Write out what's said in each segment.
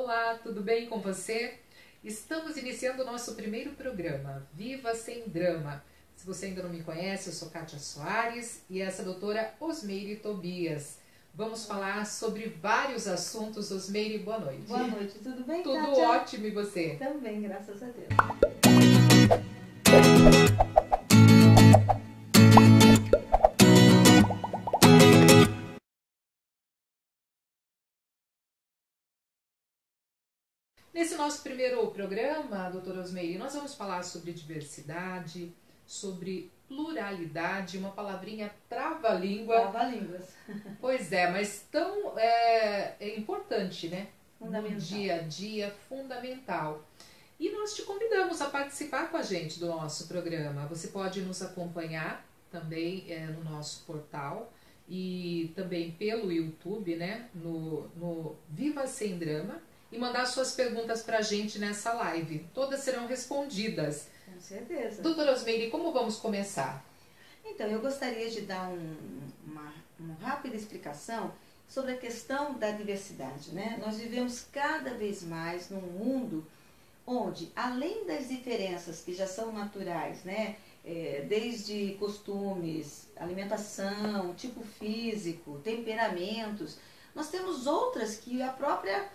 Olá, tudo bem com você? Estamos iniciando o nosso primeiro programa, Viva Sem Drama. Se você ainda não me conhece, eu sou Kátia Soares e essa é a doutora Osmeire Tobias. Vamos falar sobre vários assuntos. Osmeire, boa noite. Boa noite, tudo bem, Tudo Kátia? ótimo, e você? Também, graças a Deus. Nesse nosso primeiro programa, doutora Osmeire, nós vamos falar sobre diversidade, sobre pluralidade, uma palavrinha trava-língua. Trava-línguas. Pois é, mas tão importante, né? Fundamental. No dia a dia, fundamental. E nós te convidamos a participar com a gente do nosso programa. Você pode nos acompanhar também no nosso portal e também pelo YouTube, né? No Viva Sem Drama, e mandar suas perguntas para a gente nessa live. Todas serão respondidas. Com certeza. Doutora Osmeire, como vamos começar? Então, eu gostaria de dar uma rápida explicação sobre a questão da diversidade, né? Nós vivemos cada vez mais num mundo onde, além das diferenças que já são naturais, né? Desde costumes, alimentação, tipo físico, temperamentos, nós temos outras que a própria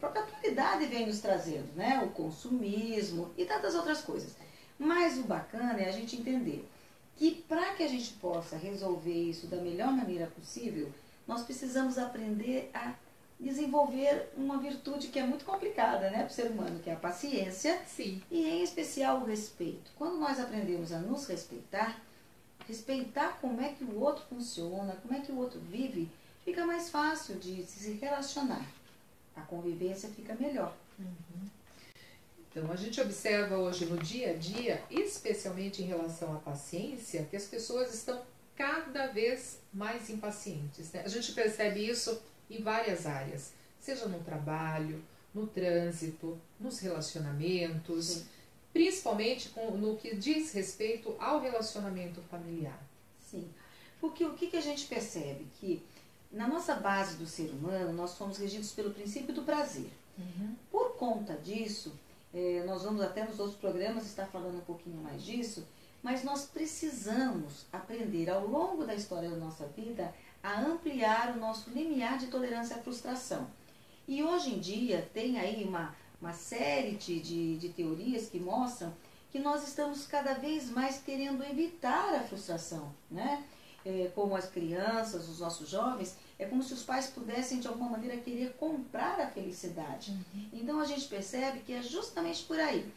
atualidade vem nos trazendo, né? O consumismo e tantas outras coisas. Mas o bacana é a gente entender que para que a gente possa resolver isso da melhor maneira possível, nós precisamos aprender a desenvolver uma virtude que é muito complicada, né, para o ser humano, que é a paciência. Sim. E em especial o respeito. Quando nós aprendemos a nos respeitar como é que o outro funciona, como é que o outro vive, fica mais fácil de se relacionar. A convivência fica melhor. Então, a gente observa hoje no dia a dia, especialmente em relação à paciência, que as pessoas estão cada vez mais impacientes, né? A gente percebe isso em várias áreas, seja no trabalho, no trânsito, nos relacionamentos, sim, principalmente no que diz respeito ao relacionamento familiar. Sim, porque o que a gente percebe? Que na nossa base do ser humano, nós somos regidos pelo princípio do prazer. Por conta disso, nós vamos até nos outros programas estar falando um pouquinho mais disso, mas nós precisamos aprender ao longo da história da nossa vida a ampliar o nosso limiar de tolerância à frustração. E hoje em dia tem aí uma série de teorias que mostram que nós estamos cada vez mais querendo evitar a frustração, né? Como as crianças, os nossos jovens, é como se os pais pudessem de alguma maneira querer comprar a felicidade. Então a gente percebe que é justamente por aí.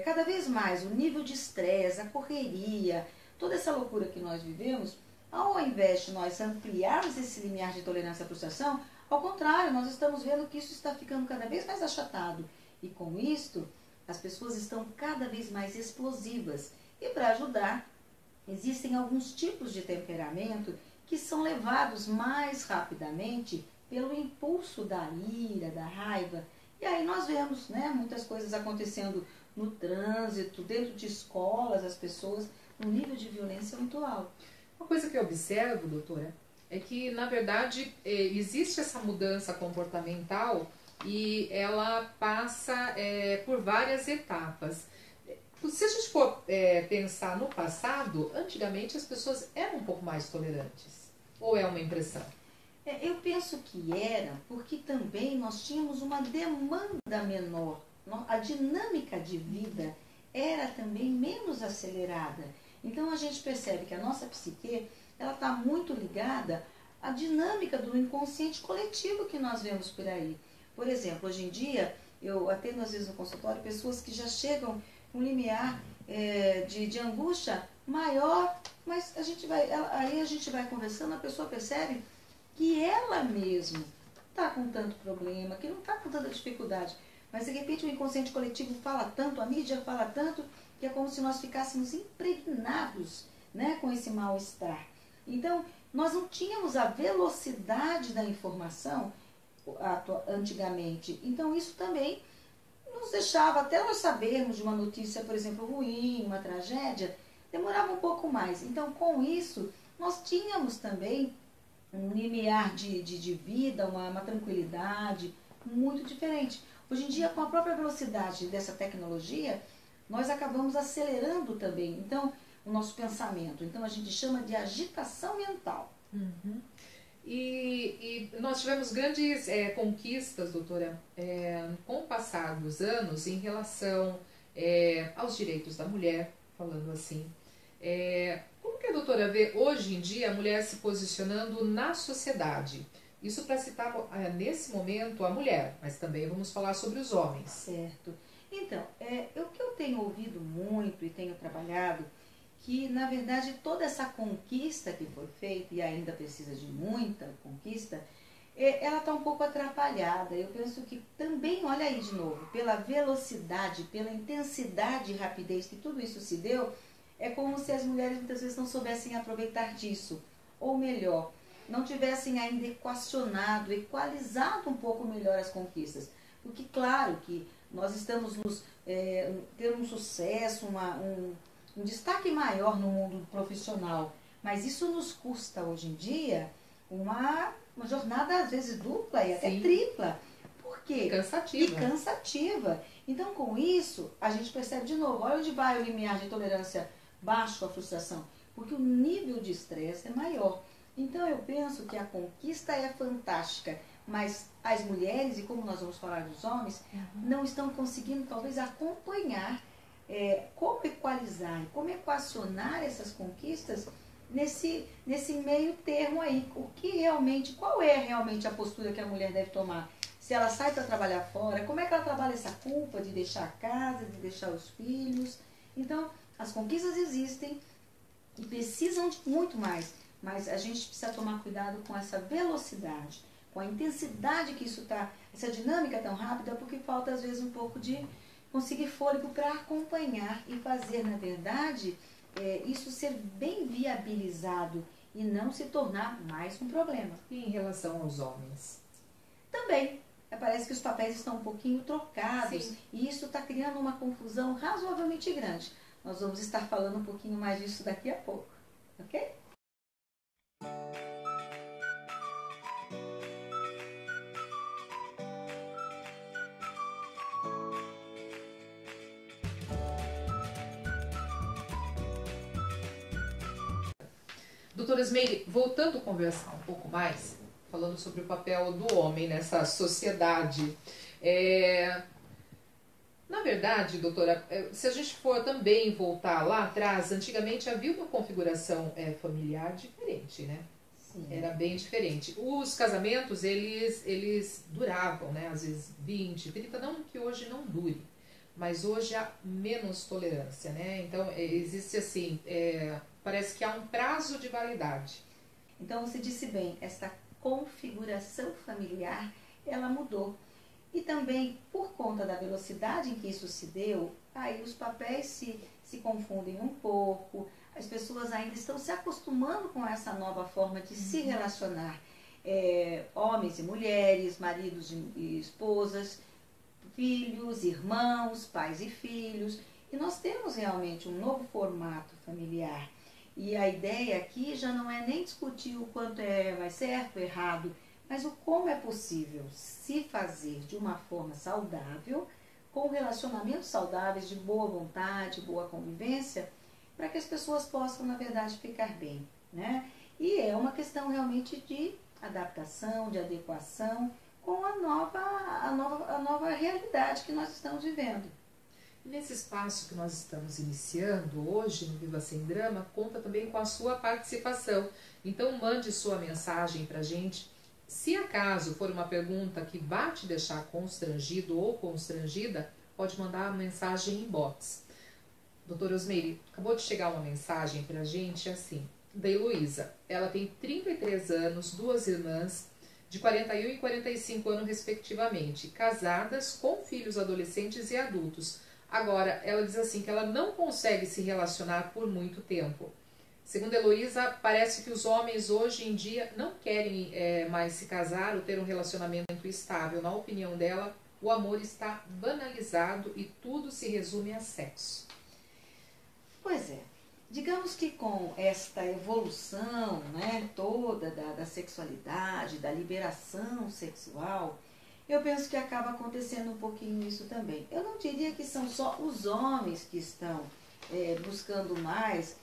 Cada vez mais o nível de estresse, a correria, toda essa loucura que nós vivemos, ao invés de nós ampliarmos esse limiar de tolerância à frustração, ao contrário, nós estamos vendo que isso está ficando cada vez mais achatado. E com isto, as pessoas estão cada vez mais explosivas. E para ajudar, existem alguns tipos de temperamento que são levados mais rapidamente pelo impulso da ira, da raiva. E aí nós vemos, né, muitas coisas acontecendo no trânsito, dentro de escolas, as pessoas num nível de violência muito alto. Uma coisa que eu observo, doutora, é que, na verdade, existe essa mudança comportamental e ela passa por várias etapas. Se a gente for pensar no passado, antigamente as pessoas eram um pouco mais tolerantes. Ou é uma impressão? Eu penso que era, porque também nós tínhamos uma demanda menor. A dinâmica de vida era também menos acelerada. Então a gente percebe que a nossa psique ela está muito ligada à dinâmica do inconsciente coletivo que nós vemos por aí. Por exemplo, hoje em dia, eu atendo às vezes no consultório pessoas que já chegam com um limiar de angústia maior, mas aí a gente vai conversando, a pessoa percebe que ela mesma está com tanto problema, que não está com tanta dificuldade, mas de repente o inconsciente coletivo fala tanto, a mídia fala tanto, que é como se nós ficássemos impregnados, né, com esse mal-estar. Então, nós não tínhamos a velocidade da informação antigamente. Então, isso também nos deixava, até nós sabermos de uma notícia, por exemplo, ruim, uma tragédia, demorava um pouco mais. Então, com isso, nós tínhamos também um limiar de vida, uma tranquilidade muito diferente. Hoje em dia, com a própria velocidade dessa tecnologia, nós acabamos acelerando também, então, o nosso pensamento. Então, a gente chama de agitação mental. Uhum. E nós tivemos grandes conquistas, doutora, com o passar dos anos em relação aos direitos da mulher, falando assim. Como que a doutora vê hoje em dia a mulher se posicionando na sociedade? Isso para citar nesse momento a mulher, mas também vamos falar sobre os homens. Certo. Então, o que eu tenho ouvido muito e tenho trabalhado, que na verdade toda essa conquista que foi feita, e ainda precisa de muita conquista, ela está um pouco atrapalhada. Eu penso que também, olha aí de novo, pela velocidade, pela intensidade e rapidez que tudo isso se deu, é como se as mulheres muitas vezes não soubessem aproveitar disso. Ou melhor, não tivessem ainda equacionado, equalizado um pouco melhor as conquistas. Porque claro que nós estamos tendo um sucesso, um destaque maior no mundo profissional, mas isso nos custa hoje em dia uma jornada às vezes dupla e até tripla. Por quê? Cansativa. E cansativa. Então, com isso, a gente percebe de novo, olha onde vai o limiar de tolerância baixo com a frustração, porque o nível de estresse é maior. Então, eu penso que a conquista é fantástica, mas as mulheres, e como nós vamos falar dos homens, não estão conseguindo talvez acompanhar como equalizar, como equacionar essas conquistas nesse meio termo aí. Qual é realmente a postura que a mulher deve tomar? Se ela sai para trabalhar fora, como é que ela trabalha essa culpa de deixar a casa, de deixar os filhos? Então, as conquistas existem e precisam de muito mais, mas a gente precisa tomar cuidado com essa velocidade, com a intensidade que isso está, essa dinâmica tão rápida, porque falta às vezes um pouco de conseguir fôlego para acompanhar e fazer, na verdade, isso ser bem viabilizado e não se tornar mais um problema. E em relação aos homens? Também. Parece que os papéis estão um pouquinho trocados. Sim. E isso está criando uma confusão razoavelmente grande. Nós vamos estar falando um pouquinho mais disso daqui a pouco. Ok? Doutora Ismeire, voltando a conversar um pouco mais, falando sobre o papel do homem nessa sociedade. Na verdade, doutora, se a gente for também voltar lá atrás, antigamente havia uma configuração familiar diferente, né? Sim. Era bem diferente. Os casamentos, eles duravam, né? Às vezes 20, 30, não que hoje não dure, mas hoje há menos tolerância, né? Então, existe assim, parece que há um prazo de validade. Então, você disse bem, essa configuração familiar, ela mudou. E também, por conta da velocidade em que isso se deu, aí os papéis se confundem um pouco, as pessoas ainda estão se acostumando com essa nova forma de se relacionar. Homens e mulheres, maridos e esposas, filhos, irmãos, pais e filhos. E nós temos realmente um novo formato familiar. E a ideia aqui já não é nem discutir o quanto é mais certo ou errado, mas o como é possível se fazer de uma forma saudável, com relacionamentos saudáveis, de boa vontade, boa convivência, para que as pessoas possam, na verdade, ficar bem, né? E é uma questão realmente de adaptação, de adequação com a nova realidade que nós estamos vivendo. Nesse espaço que nós estamos iniciando hoje no Viva Sem Drama, conta também com a sua participação. Então mande sua mensagem para a gente. Se acaso for uma pergunta que vai te deixar constrangido ou constrangida, pode mandar a mensagem em inbox. Doutora Ismeire, acabou de chegar uma mensagem para a gente assim, da Heloísa. Ela tem 33 anos, 2 irmãs, de 41 e 45 anos respectivamente, casadas com filhos adolescentes e adultos. Agora, ela diz assim que ela não consegue se relacionar por muito tempo. Segundo a Heloísa, parece que os homens hoje em dia não querem mais se casar ou ter um relacionamento estável. Na opinião dela, o amor está banalizado e tudo se resume a sexo. Pois é. Digamos que com esta evolução, né, toda da sexualidade, da liberação sexual, eu penso que acaba acontecendo um pouquinho isso também. Eu não diria que são só os homens que estão buscando mais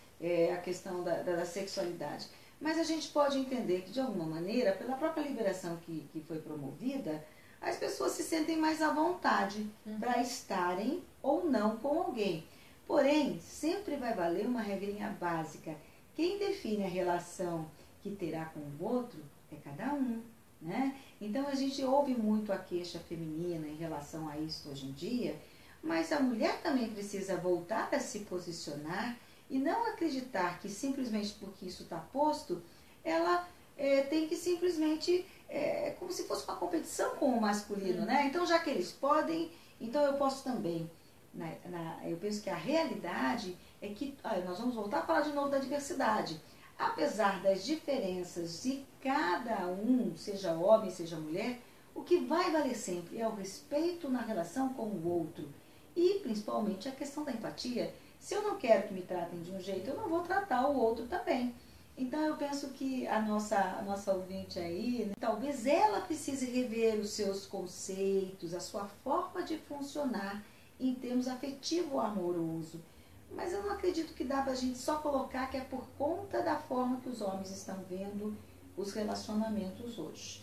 a questão da sexualidade, mas a gente pode entender que, de alguma maneira, pela própria liberação que foi promovida, as pessoas se sentem mais à vontade para estarem ou não com alguém. Porém, sempre vai valer uma regrinha básica. Quem define a relação que terá com o outro é cada um, né? Então a gente ouve muito a queixa feminina em relação a isso hoje em dia, mas a mulher também precisa voltar a se posicionar e não acreditar que simplesmente porque isso está posto, ela tem que simplesmente, como se fosse uma competição com o masculino, né? Então já que eles podem, então eu posso também. Eu penso que a realidade é que, nós vamos voltar a falar de novo da diversidade. Apesar das diferenças de cada um, seja homem, seja mulher, o que vai valer sempre é o respeito na relação com o outro. E, principalmente, a questão da empatia. Se eu não quero que me tratem de um jeito, eu não vou tratar o outro também. Então, eu penso que a nossa ouvinte aí, né, talvez ela precise rever os seus conceitos, a sua forma de funcionar em termos afetivo amoroso. Mas eu não acredito que dá pra gente só colocar que é por conta da forma que os homens estão vendo os relacionamentos hoje.